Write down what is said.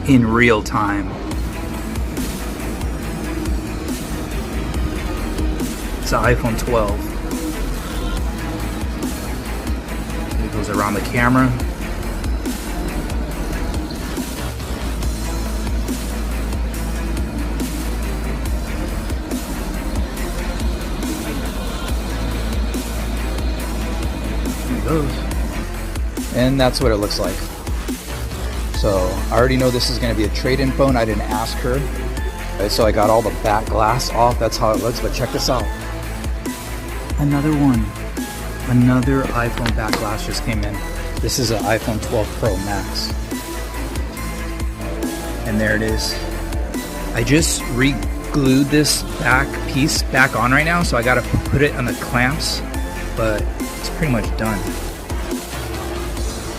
in real time. It's an iPhone 12. It goes around the camera. There it goes. And that's what it looks like. So I already know this is going to be a trade-in phone. I didn't ask her. So I got all the back glass off. That's how it looks. But check this out. Another one. Another iPhone back glass just came in. This is an iPhone 12 Pro Max. And there it is. I just re-glued this back piece back on right now. So I got to put it on the clamps. But it's pretty much done.